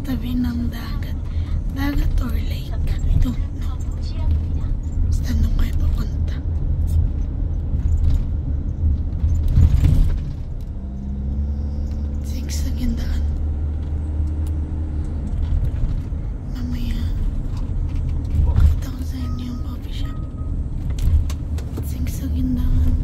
tabi ng dagat. Dagat or lake. I don't know. Basta nung kayo papunta. Sigsag yung daan. Mamaya, pakita ko sa inyo yung coffee shop. Sigsag yung daan.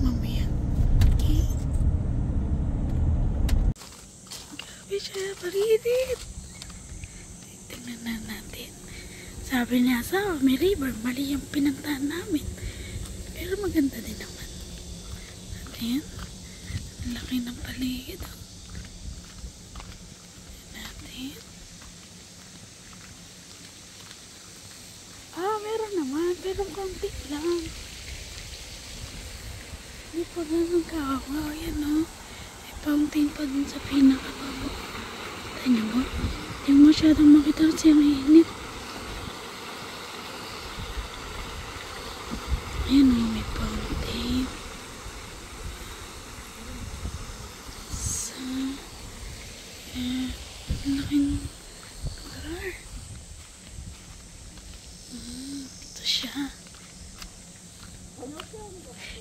Mamaya. Okay? Grabe siya, parinit. Tingnan na natin. Sabi niya sa may river, mali yung pinuntahan namin. Pero maganda din naman. Ayan. Ang laki ng paligid. Natin. Meron naman. Pero konti lang. Hindi pa ganun kawa. Ayan o. May fountain pa dun sa pinakababa. Kita niyo ba? Hindi mo masyadong makita kasi ang init. Ayan o, may fountain. Sa laking lugar. Ito siya.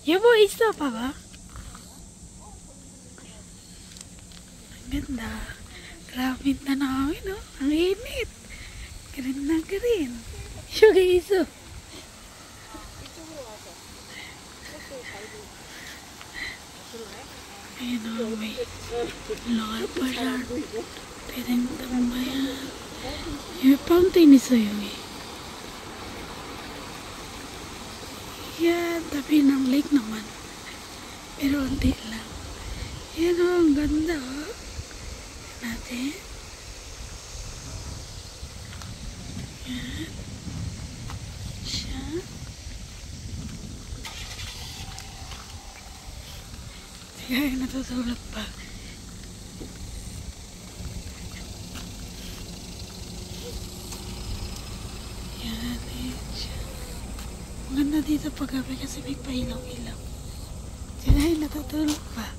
Yabo, isa pa ba? Ang ganda. Grabe na namin, no? Ang init. Green na green. Yung iso. Ayun o, may lugar pa siya. Pwedeng tambayan. Yung fountain isa yun eh. Yan, tabi ng lake naman. Pero hindi lang. Yan o, ang ganda o. Natin. Yan. Siya. Kaya natutulog pa. Yan siya. Maganda dito paggabi kasi may pailaw-ilaw. Sila ay natutulog pa.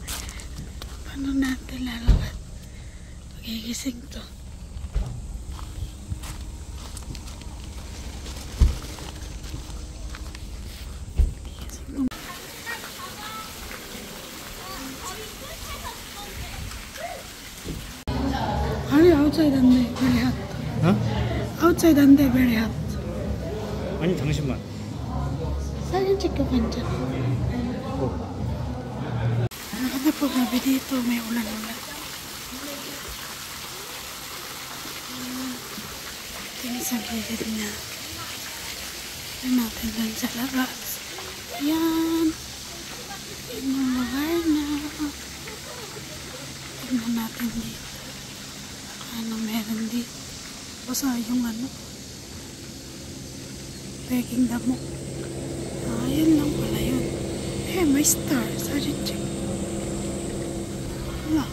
Paano natin lalakad? Pagigising to. Outside and very hot. Huh? Outside and very hot. 아니 당신만. 사진 찍고 괜찮아. Maganda po gabi dito, may ulan-ulan. Tingin sa gilid niya. Tingnan natin doon sa labas. Yan. Yung lugar na. Tingnan natin dito. Ano meron dito? Basta yung ano. Peking damo. Yun lang pala yun. May star. Sorry, check. Wala.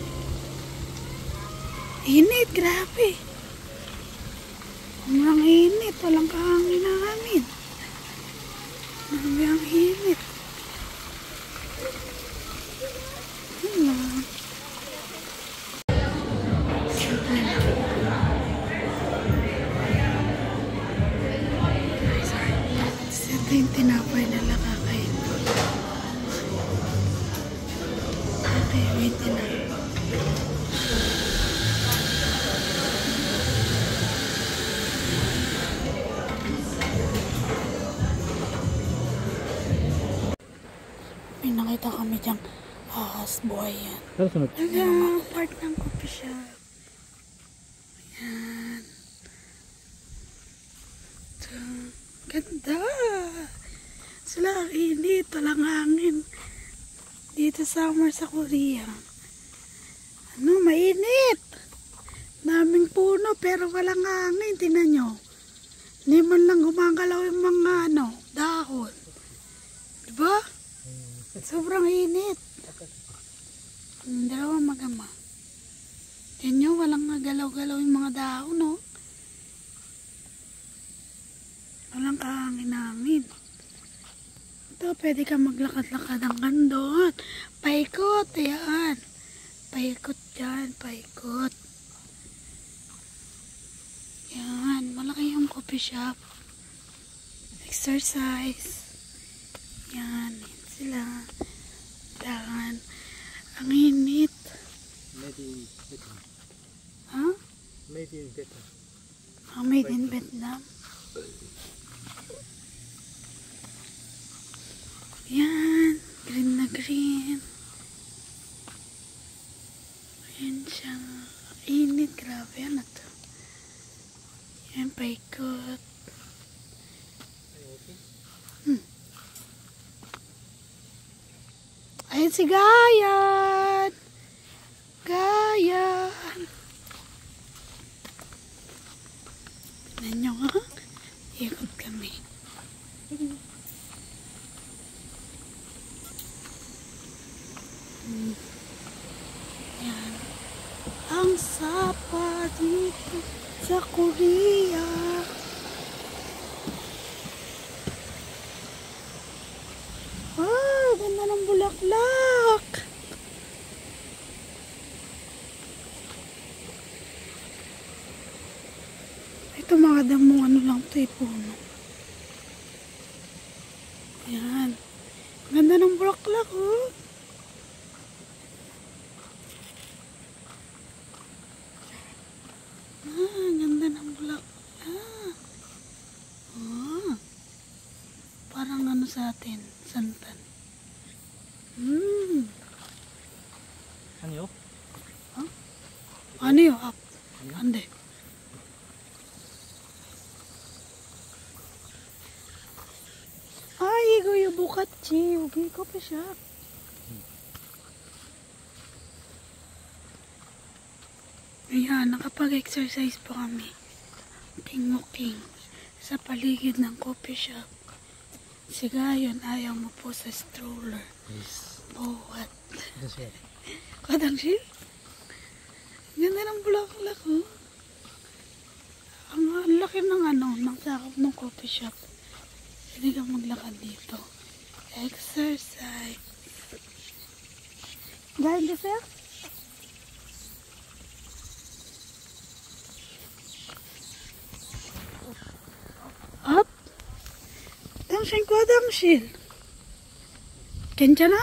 Init, grabe. Ang init. Walang kahangin na namin. Grabe ang init. Wala. Ito yung tinapay na nakakain ko. Okay, wait na. May nakita kami dyang ahas, buhay yan. Ayan, part ng coffee shop. Ayan. Ito. Ganda! Sila ang init, walang hangin. Dito summer sa Korea. Ano, mainit! Daming puno pero walang hangin. Tingnan nyo. Hindi man lang gumagalaw yung mga dahon. Diba? Sobrang init. Dalawang magama. Tingnan nyo, walang galaw-galaw yung mga dahon, no? Walang kahangin-hangin. Ito, pwede ka maglakad-lakad hanggang doon. Paikot, ayan. paikot dyan, paikot. Yan, malaki yung coffee shop. Exercise. Yan, yan sila. Dahan. Ang init. Made in Vietnam. Ha? Made in Vietnam. Made in Vietnam. Yan, green na green. Yan siya. Init, grabe. Ano to? Yan, paikot. Ayan si Gayan. Gayan. Tignan nyo nga. Ikot kami. Yan. Ang sapa dito sa Korea. Wow, ganda ng bulaklak. Ito mga damo, ano lang ito eh, puno. Yan. Ganda ng bulaklak, oh. Ganda ng bulaklak. Parang ano sa atin, santan. 아니요. 아니요, 앞. 안 돼. 이거 뭐 같지? 여기 커피숍. Ayan, nakapag-exercise po kami. Walking sa paligid ng coffee shop. Si Gayon ayaw mo po sa stroller. Yes. Oh, what? That's it. Kadangsil? Ganda ng bulaklak, oh. Ang laki ng ng sakop ng coffee shop. Hindi ka maglakad dito. Exercise. Gayon ka siya? Up. 당신 화장실. 괜찮아?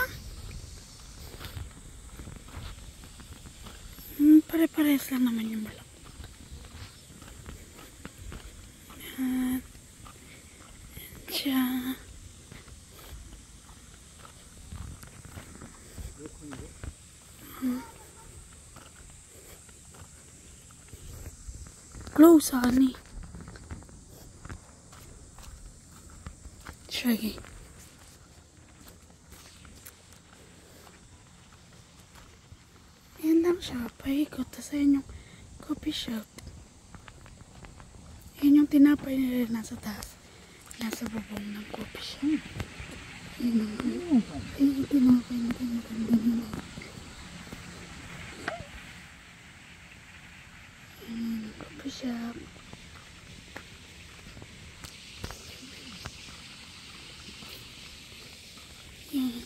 Pare-parehas lang naman yung balak. Yan. Yan siya. Close, honey. Shaggy. Yan lang siya. Paikot sa inyong coffee shop. Yan yung tinapay nila nasa taas. Nasa bubong ng coffee shop. Yan yung tinapay na tinaganda nila. Yan yung coffee shop. Yan.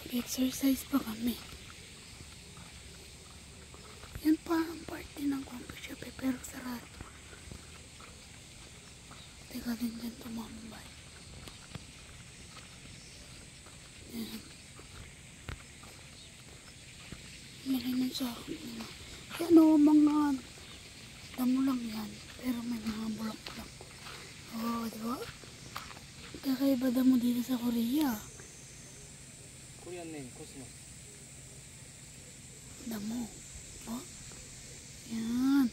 Pag-exercise pa kami. Yan parang party ng coffee shop eh, pero sarado. Teka din dyan tumambay. Yan. Yan sa akin nila. Yan o, mga damo lang yan. Pero may mga bulak-bulak. Oo, diba? Kakaiba damo dito sa Korea. Korean name, Cosmos. Damo. Oh. Yan.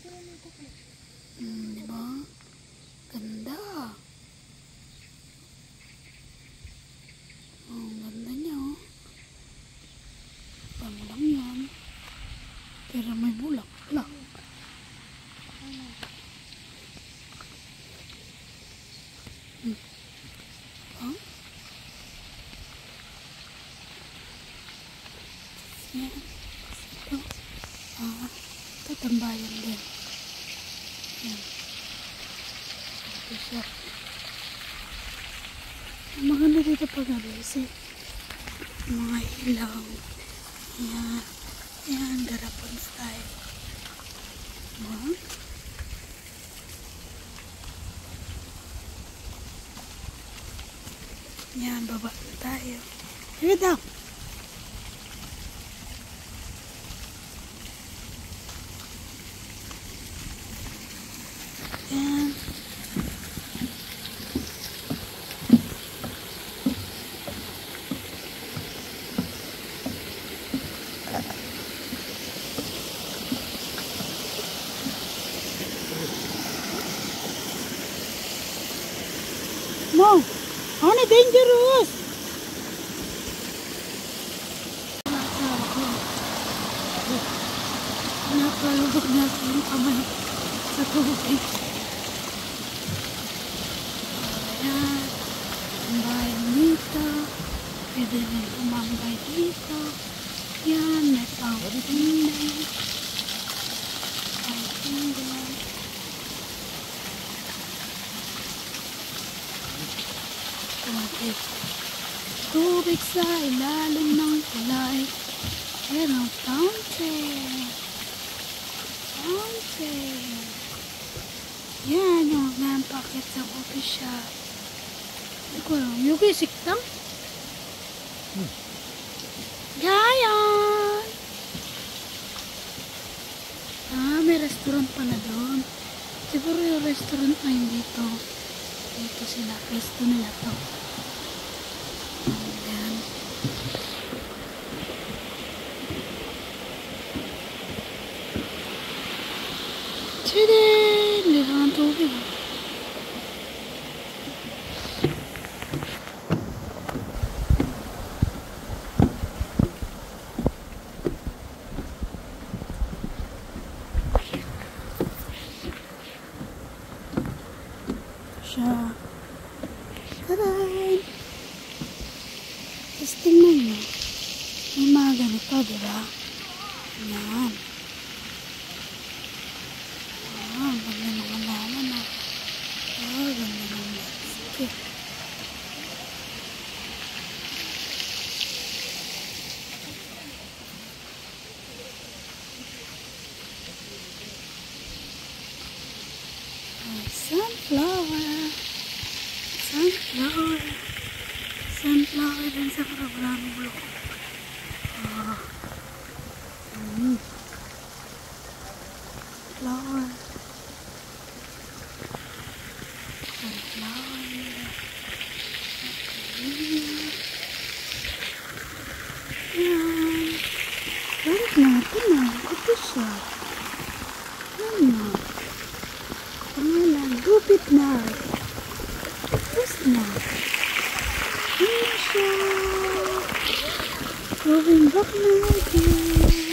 Diba? Ganda. Oh, ang ganda niya, oh. Damo lang yan. Pero may bulak-bulak. Oh. Yan. Ito. Tambayan din. Yan. Ito siya. Ang maganda dito pag alis eh. Mga ilaw. Yan. Yan, garapon style. Huh? Yan, baba na tayo. Here daw. Yan. No, honey, dangerous. Napalubog natin yung kamay sa tubig. Ayan, ang bahay dito. Pwede rin umambay dito. Yan, may fountain din. Fountain din. Tubig sa ilalim ng tulay. Ayan ang fountain. Fountain. Yan yung nagpapaket sa coffee shop. Hindi ko alam. Yuki siktam? Gayon! Ah, may restaurant pala doon. Siguro yung restaurant na yun dito. Dito sila. Resto nila to. Ayan. Tadaan! Dito ang tubig. Siya. Tadaan! Tapos tingnan nyo. May mga ganito, diba? Ayan. Ah, ganda naman naman ah. Ah, ganda naman. Sige. Sunflower. Sunflower. Sunflower din sa karablang blok. Ah. Flower. Sunflower. Yan. Balik natin ah. Ito siya. Ano? Pangalan. Gupit na. Tapos na. Ano siya? Going back na again.